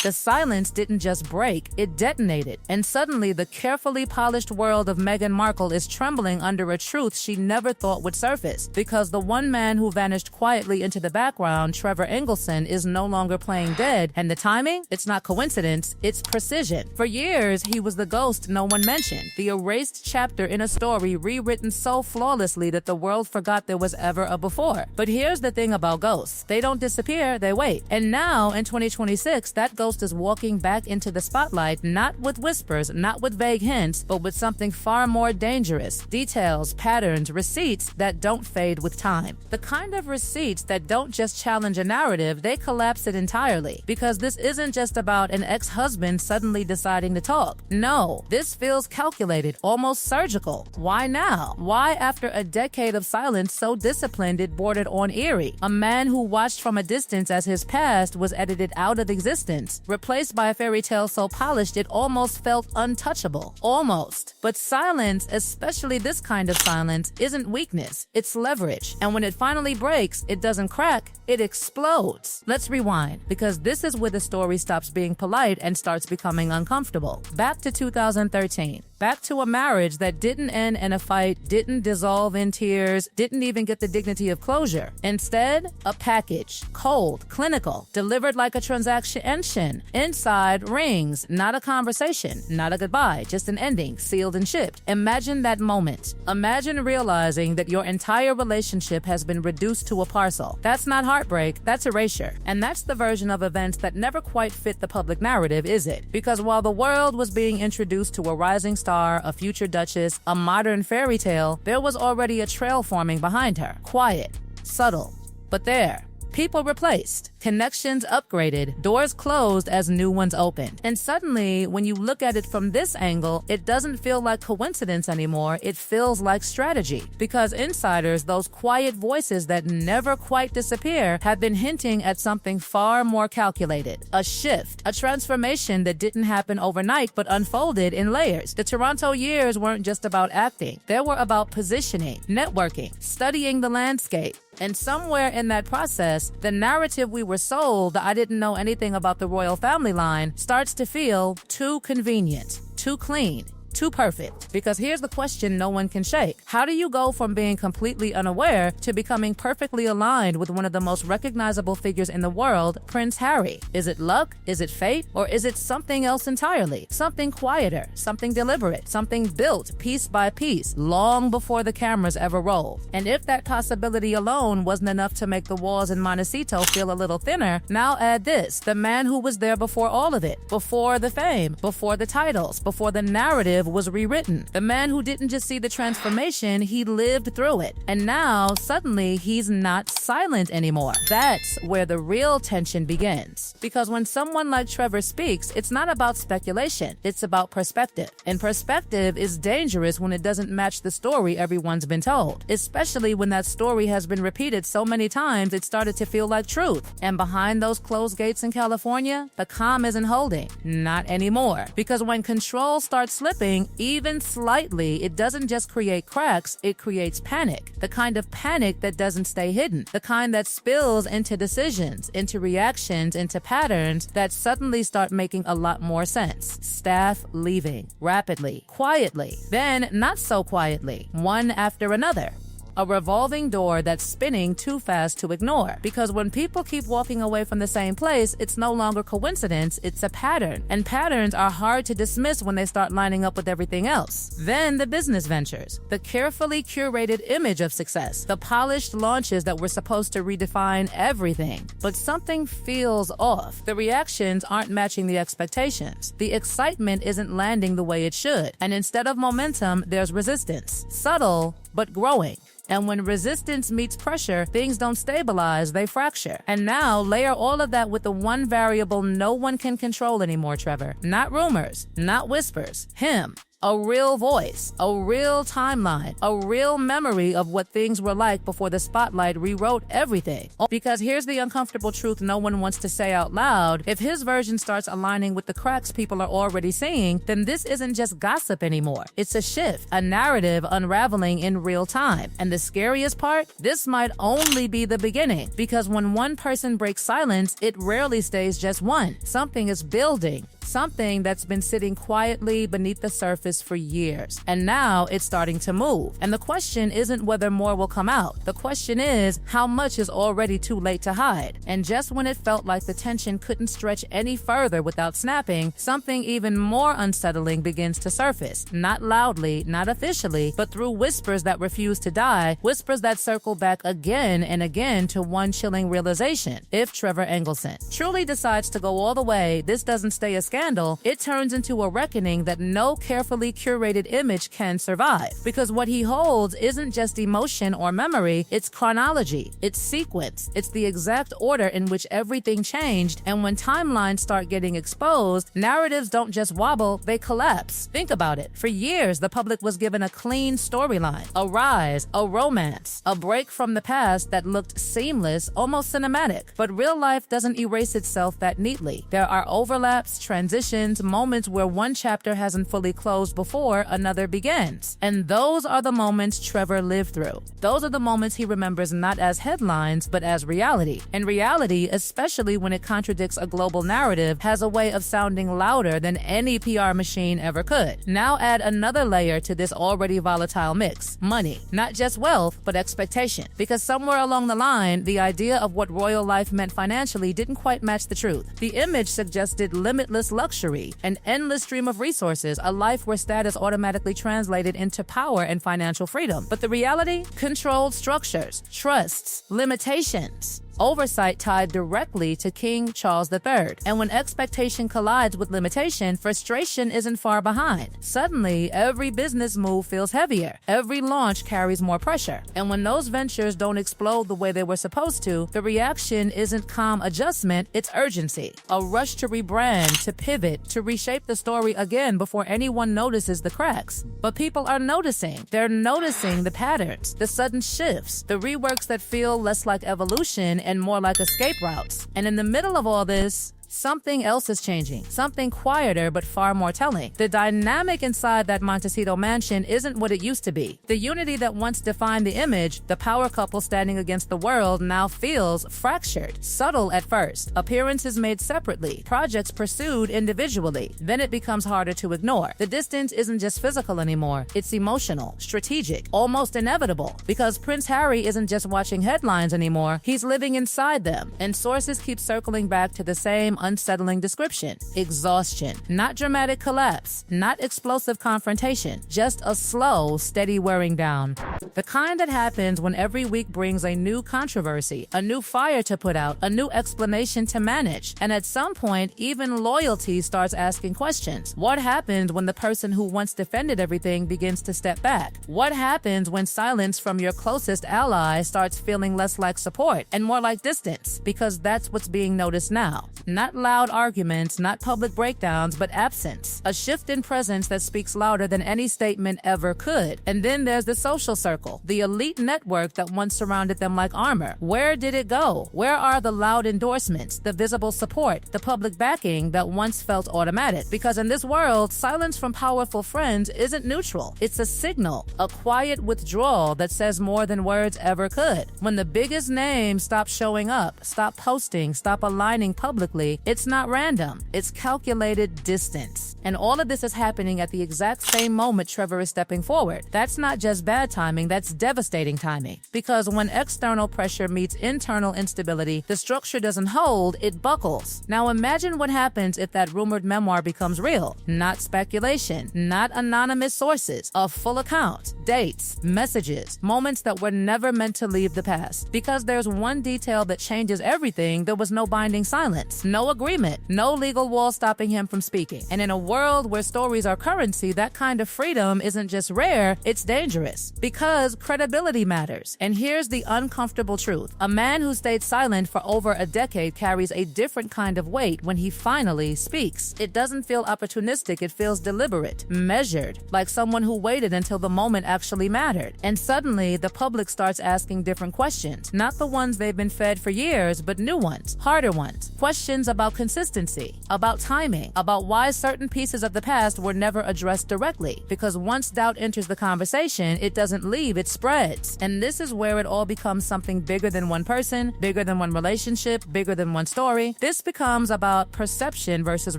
The silence didn't just break, it detonated. And suddenly, the carefully polished world of Meghan Markle is trembling under a truth she never thought would surface. Because the one man who vanished quietly into the background, Trevor Engelson, is no longer playing dead. And the timing? It's not coincidence, it's precision. For years, he was the ghost no one mentioned, the erased chapter in a story rewritten so flawlessly that the world forgot there was ever a before. But here's the thing about ghosts. They don't disappear, they wait. And now, in 2026, that ghost is walking back into the spotlight, not with whispers, not with vague hints, but with something far more dangerous. Details, patterns, receipts that don't fade with time. The kind of receipts that don't just challenge a narrative, they collapse it entirely. Because this isn't just about an ex-husband suddenly deciding to talk. No, this feels calculated, almost surgical. Why now? Why, after a decade of silence so disciplined it bordered on eerie? A man who watched from a distance as his past was edited out of existence, replaced by a fairy tale so polished it almost felt untouchable. Almost. But silence, especially this kind of silence, isn't weakness, it's leverage. And when it finally breaks, it doesn't crack, it explodes. Let's rewind, because this is where the story stops being polite and starts becoming uncomfortable. Back to 2013. Back to a marriage that didn't end in a fight, didn't dissolve in tears, didn't even get the dignity of closure. Instead, a package. Cold, clinical, delivered like a transaction. Inside, rings, not a conversation, not a goodbye, just an ending, sealed and shipped. Imagine that moment. Imagine realizing that your entire relationship has been reduced to a parcel. That's not heartbreak, that's erasure. And that's the version of events that never quite fit the public narrative, is it? Because while the world was being introduced to a rising star, a future duchess, a modern fairy tale, there was already a trail forming behind her. Quiet, subtle, but there. People replaced, connections upgraded, doors closed as new ones opened. And suddenly, when you look at it from this angle, it doesn't feel like coincidence anymore, it feels like strategy. Because insiders, those quiet voices that never quite disappear, have been hinting at something far more calculated. A shift, a transformation that didn't happen overnight but unfolded in layers. The Toronto years weren't just about acting, they were about positioning, networking, studying the landscape. And somewhere in that process, the narrative we were sold, I didn't know anything about the royal family line, starts to feel too convenient, too clean, too perfect. Because here's the question no one can shake. How do you go from being completely unaware to becoming perfectly aligned with one of the most recognizable figures in the world, Prince Harry? Is it luck? Is it fate? Or is it something else entirely? Something quieter, something deliberate, something built piece by piece, long before the cameras ever rolled. And if that possibility alone wasn't enough to make the walls in Montecito feel a little thinner, now add this, the man who was there before all of it, before the fame, before the titles, before the narrative was rewritten. The man who didn't just see the transformation, he lived through it. And now, suddenly, he's not silent anymore. That's where the real tension begins. Because when someone like Trevor speaks, it's not about speculation, it's about perspective. And perspective is dangerous when it doesn't match the story everyone's been told. Especially when that story has been repeated so many times it started to feel like truth. And behind those closed gates in California, the calm isn't holding. Not anymore. Because when control starts slipping, even slightly, it doesn't just create cracks, it creates panic. The kind of panic that doesn't stay hidden. The kind that spills into decisions, into reactions, into patterns that suddenly start making a lot more sense. Staff leaving, rapidly, quietly, then not so quietly, one after another. A revolving door that's spinning too fast to ignore. Because when people keep walking away from the same place, it's no longer coincidence, it's a pattern. And patterns are hard to dismiss when they start lining up with everything else. Then the business ventures, the carefully curated image of success, the polished launches that were supposed to redefine everything. But something feels off. The reactions aren't matching the expectations. The excitement isn't landing the way it should. And instead of momentum, there's resistance. Subtle, but growing. And when resistance meets pressure, things don't stabilize, they fracture. And now, layer all of that with the one variable no one can control anymore, Trevor. Not rumors, not whispers, him. a real voice, a real timeline, a real memory of what things were like before the spotlight rewrote everything. Because here's the uncomfortable truth no one wants to say out loud: if his version starts aligning with the cracks people are already seeing, then this isn't just gossip anymore. It's a shift, a narrative unraveling in real time. And the scariest part? This might only be the beginning, because when one person breaks silence, it rarely stays just one. Something is building. Something that's been sitting quietly beneath the surface for years. And now it's starting to move. And the question isn't whether more will come out. The question is, how much is already too late to hide? And just when it felt like the tension couldn't stretch any further without snapping, something even more unsettling begins to surface. Not loudly, not officially, but through whispers that refuse to die, whispers that circle back again and again to one chilling realization. If Trevor Engelson truly decides to go all the way, this doesn't stay a scandal, it turns into a reckoning that no carefully curated image can survive. Because what he holds isn't just emotion or memory, it's chronology, it's sequence, it's the exact order in which everything changed. And when timelines start getting exposed, narratives don't just wobble, they collapse. Think about it. For years, the public was given a clean storyline, a rise, a romance, a break from the past that looked seamless, almost cinematic. But real life doesn't erase itself that neatly. There are overlaps, transitions, moments where one chapter hasn't fully closed before another begins. And those are the moments Trevor lived through. Those are the moments he remembers not as headlines, but as reality. And reality, especially when it contradicts a global narrative, has a way of sounding louder than any PR machine ever could. Now add another layer to this already volatile mix: money. Not just wealth, but expectation. Because somewhere along the line, the idea of what royal life meant financially didn't quite match the truth. The image suggested limitless luxury, an endless stream of resources, a life where status automatically translated into power and financial freedom. But the reality? Controlled structures, trusts, limitations. Oversight tied directly to King Charles III. And when expectation collides with limitation, frustration isn't far behind. Suddenly, every business move feels heavier. Every launch carries more pressure. And when those ventures don't explode the way they were supposed to, the reaction isn't calm adjustment, it's urgency. A rush to rebrand, to pivot, to reshape the story again before anyone notices the cracks. But people are noticing. They're noticing the patterns, the sudden shifts, the reworks that feel less like evolution and more like escape routes. And in the middle of all this, something else is changing, something quieter but far more telling. The dynamic inside that Montecito mansion isn't what it used to be. The unity that once defined the image, the power couple standing against the world, now feels fractured, subtle at first, appearances made separately, projects pursued individually. Then it becomes harder to ignore. The distance isn't just physical anymore, it's emotional, strategic, almost inevitable. Because Prince Harry isn't just watching headlines anymore, he's living inside them. And sources keep circling back to the same unsettling description: exhaustion. Not dramatic collapse, not explosive confrontation, just a slow, steady wearing down. The kind that happens when every week brings a new controversy, a new fire to put out, a new explanation to manage. And at some point, even loyalty starts asking questions. What happens when the person who once defended everything begins to step back? What happens when silence from your closest ally starts feeling less like support and more like distance? Because that's what's being noticed now. Not loud arguments, not public breakdowns, but absence. A shift in presence that speaks louder than any statement ever could. And then there's the social circle, the elite network that once surrounded them like armor. Where did it go? Where are the loud endorsements, the visible support, the public backing that once felt automatic? Because in this world, silence from powerful friends isn't neutral. It's a signal, a quiet withdrawal that says more than words ever could. When the biggest names stop showing up, stop posting, stop aligning publicly, it's not random. It's calculated distance. And all of this is happening at the exact same moment Trevor is stepping forward. That's not just bad timing, that's devastating timing. Because when external pressure meets internal instability, the structure doesn't hold, it buckles. Now imagine what happens if that rumored memoir becomes real. Not speculation, not anonymous sources, a full account, dates, messages, moments that were never meant to leave the past. Because there's one detail that changes everything: there was no binding silence, no no agreement, no legal wall stopping him from speaking. And in a world where stories are currency, that kind of freedom isn't just rare, it's dangerous. Because credibility matters. And here's the uncomfortable truth. A man who stayed silent for over a decade carries a different kind of weight when he finally speaks. It doesn't feel opportunistic, it feels deliberate, measured, like someone who waited until the moment actually mattered. And suddenly, the public starts asking different questions. Not the ones they've been fed for years, but new ones, harder ones. Questions about consistency, about timing, about why certain pieces of the past were never addressed directly. Because once doubt enters the conversation, it doesn't leave, it spreads. And this is where it all becomes something bigger than one person, bigger than one relationship, bigger than one story. This becomes about perception versus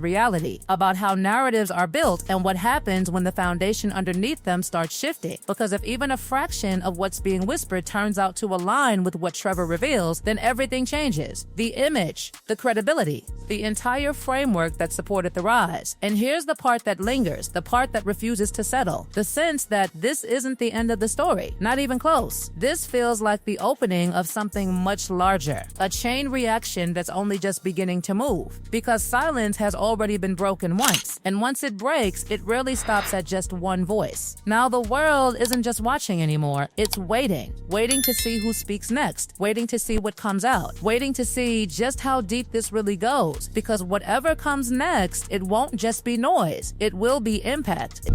reality, about how narratives are built and what happens when the foundation underneath them starts shifting. Because if even a fraction of what's being whispered turns out to align with what Trevor reveals, then everything changes. The image, the credibility, the entire framework that supported the rise. And here's the part that lingers, the part that refuses to settle. The sense that this isn't the end of the story, not even close. This feels like the opening of something much larger, a chain reaction that's only just beginning to move. Because silence has already been broken once, and once it breaks, it rarely stops at just one voice. Now the world isn't just watching anymore, it's waiting to see who speaks next, waiting to see what comes out, waiting to see just how deep this really goes. Because whatever comes next, it won't just be noise, it will be impact.